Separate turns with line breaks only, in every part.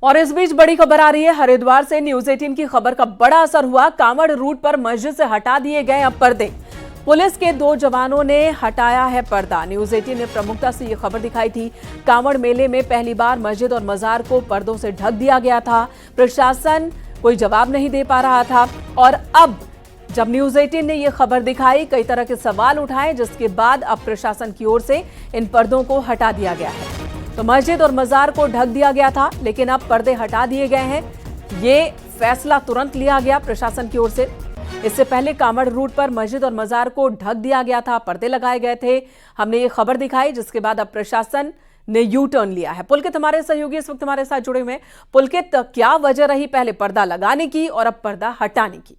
और इस बीच बड़ी खबर आ रही है हरिद्वार से। न्यूज 18 की खबर का बड़ा असर हुआ। कांवड़ रूट पर मस्जिद से हटा दिए गए अब पर्दे। पुलिस के 2 जवानों ने हटाया है पर्दा। न्यूज 18 ने प्रमुखता से यह खबर दिखाई थी। कांवड़ मेले में पहली बार मस्जिद और मजार को पर्दों से ढक दिया गया था। प्रशासन कोई जवाब नहीं दे पा रहा था और अब जब न्यूज 18 ने यह खबर दिखाई, कई तरह के सवाल उठाए, जिसके बाद अब प्रशासन की ओर से इन पर्दों को हटा दिया गया है। तो मस्जिद और मजार को ढक दिया गया था, लेकिन अब पर्दे हटा दिए गए हैं। ये फैसला तुरंत लिया गया प्रशासन की ओर से। इससे पहले कांवड़ रूट पर मस्जिद और मजार को ढक दिया गया था, पर्दे लगाए गए थे। हमने ये खबर दिखाई, जिसके बाद अब प्रशासन ने यू टर्न लिया है। पुलकित हमारे सहयोगी इस वक्त हमारे साथ जुड़े हुए हैं। पुलकित, क्या वजह रही पहले पर्दा लगाने की और अब पर्दा हटाने की?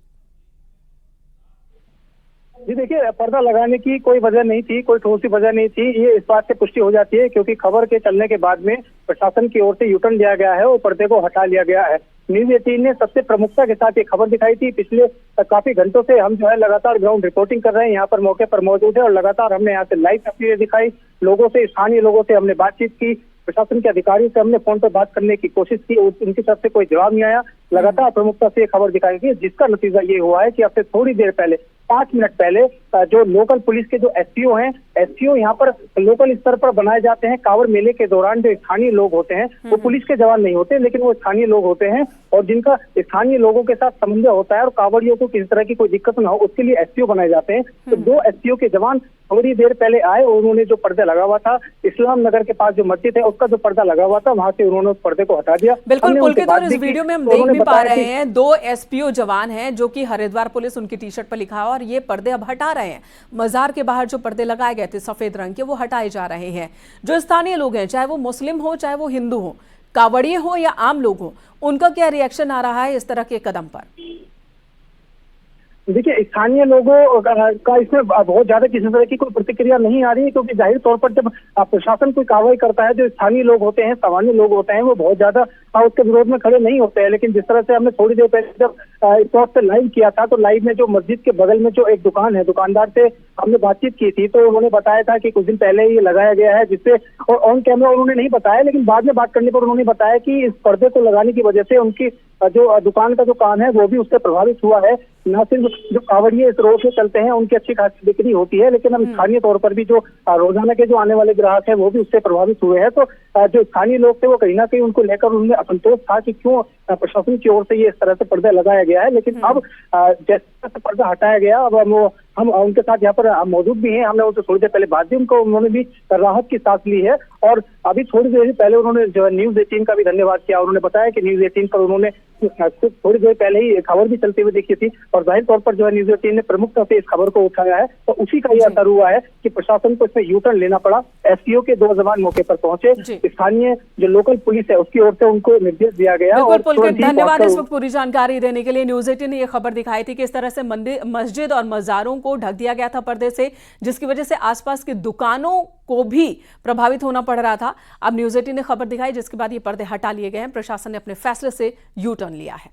जी देखिए, पर्दा लगाने की कोई वजह नहीं थी, कोई ठोस सी वजह नहीं थी। ये इस बात से पुष्टि हो जाती है क्योंकि खबर के चलने के बाद में प्रशासन की ओर से यूटर्न लिया गया है और पर्दे को हटा लिया गया है। न्यूज 18 ने सबसे प्रमुखता के साथ ये खबर दिखाई थी। पिछले काफी घंटों से हम जो है लगातार ग्राउंड रिपोर्टिंग कर रहे हैं, यहाँ पर मौके पर मौजूद है और लगातार हमने यहाँ से लाइव तस्वीरें दिखाई। लोगों से, स्थानीय लोगों से हमने बातचीत की, प्रशासन के अधिकारियों से हमने फोन पर बात करने की कोशिश की, उनकी तरफ से कोई जवाब नहीं आया। लगातार प्रमुखता से खबर दिखाई गई, जिसका नतीजा ये हुआ है कि अब से थोड़ी देर पहले, 5 मिनट पहले, जो लोकल पुलिस के जो एसपीओ हैं, एसपीओ यहाँ पर लोकल स्तर पर बनाए जाते हैं। कांवड़ मेले के दौरान जो स्थानीय लोग होते हैं वो पुलिस के जवान नहीं होते, लेकिन वो स्थानीय लोग होते हैं और जिनका स्थानीय लोगों के साथ समन्वय होता है और कांवड़ियों को किसी तरह की कोई दिक्कत ना हो, उसके लिए एसपीओ बनाए जाते हैं। तो 2 एसपीओ के जवान थोड़ी देर पहले आए और उन्होंने जो पर्दा लगा हुआ था, इस्लाम नगर के पास जो मस्जिद है उसका जो पर्दा लगा हुआ था, वहां से उन्होंने उस पर्दे को हटा दिया।
बिल्कुल पुलकित, और इस वीडियो में हम देख भी पा रहे हैं 2 एसपीओ जवान हैं जो कि हरिद्वार पुलिस उनकी टी शर्ट पर लिखा है और ये पर्दे अब हटा रहे हैं। मजार के बाहर जो पर्दे लगाए गए थे सफेद रंग के, वो हटाए जा रहे हैं। जो स्थानीय लोग हैं, चाहे वो मुस्लिम हो चाहे वो हिंदू हो, कांवड़िए हो या आम लोग हो, उनका क्या रिएक्शन आ रहा है इस तरह के कदम पर?
देखिए, स्थानीय लोगों का इसमें बहुत ज्यादा किसी तरह की कोई प्रतिक्रिया नहीं आ रही है क्योंकि जाहिर तौर पर जब प्रशासन कोई कार्रवाई करता है, जो स्थानीय लोग होते हैं, सामान्य लोग होते हैं, वो बहुत ज्यादा उसके विरोध में खड़े नहीं होते हैं। लेकिन जिस तरह से हमने थोड़ी देर पहले जब इस वक्त से लाइव किया था, तो लाइव में जो मस्जिद के बगल में जो एक दुकान है, दुकानदार से हमने बातचीत की थी, तो उन्होंने बताया था कि कुछ दिन पहले ये लगाया गया है, जिससे, और ऑन कैमरा उन्होंने नहीं बताया, लेकिन बाद में बात करने पर उन्होंने बताया कि इस पर्दे को लगाने की वजह से उनकी जो दुकान का जो काम है वो भी उससे प्रभावित हुआ है। न सिर्फ जो कांवड़िए इस रोड से चलते हैं उनकी अच्छी खासी बिक्री होती है, लेकिन हम स्थानीय तौर पर भी जो रोजाना के जो आने वाले ग्राहक हैं वो भी उससे प्रभावित हुए हैं। तो जो स्थानीय लोग थे वो कहीं ना कहीं उनको लेकर उनमें असंतोष था कि क्यों प्रशासन की ओर से ये इस तरह से पर्दा लगाया गया है। लेकिन अब जैसे पर्दा हटाया गया, अब हम उनके साथ यहाँ पर मौजूद भी हैं। हमने उनसे थोड़ी देर पहले बात की, उन्होंने भी राहत की सांस ली है और अभी थोड़ी देर पहले उन्होंने जो है न्यूज 18 का भी धन्यवाद किया। उन्होंने बताया कि न्यूज 18 पर उन्होंने थोड़ी देर पहले ही खबर भी चलते हुए देखी थी और जाहिर तौर पर जो है न्यूज 18 ने प्रमुखता से इस खबर को उठाया है, तो उसी का ये असर हुआ है कि प्रशासन को इसमें यू टर्न लेना पड़ा। एसपीओ के 2 जवान मौके पर पहुंचे, स्थानीय जो लोकल पुलिस है उसकी ओर से उनको निर्देश दिया गया।
धन्यवाद इस वक्त पूरी जानकारी देने के लिए। न्यूज 18 ने यह खबर दिखाई थी कि इस तरह से मस्जिद और मजारों को ढक दिया गया था पर्दे से, जिसकी वजह से आसपास की दुकानों को भी प्रभावित होना पड़ रहा था। अब न्यूज 18 ने खबर दिखाई, जिसके बाद ये पर्दे हटा लिए गए हैं। प्रशासन ने अपने फैसले से यू टर्न लिया है।